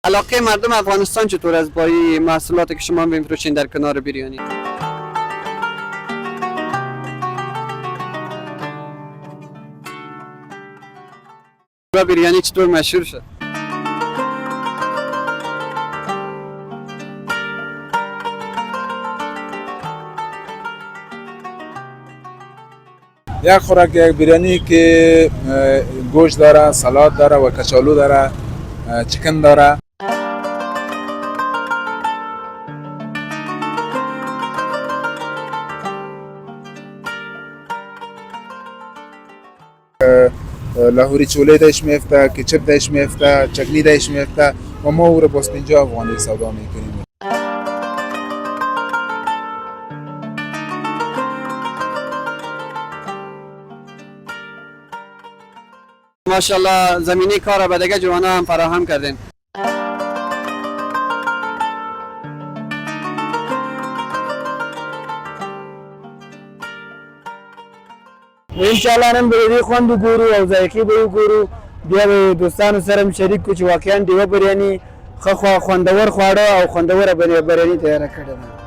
علاقه مردم افغانستان چطور است با این محصولاتی که شما میفروشین در کنار بریانی؟ بریانی چطور مشهور شد؟ یک خوراک یک بریانی که گوشت داره، سالاد داره و کچالو داره، چکن داره. لاهوری چوله دایش میفته، کچپ دایش میفته، چکنی دایش میفته و ما او رو باز 50 افغانی سودا میکنیم. ماشاءالله زمینه کار به دیگه جوانا هم فراهم کردین. انشاءالله نن به دې خوند وګورو او ذایقې به وګورو، بیا به دوستانو سره هم شریک کړو چې واقعا ډیوه بریاني ښه خوندور خواړه او خوندوره بریاني تیاره کړې ده.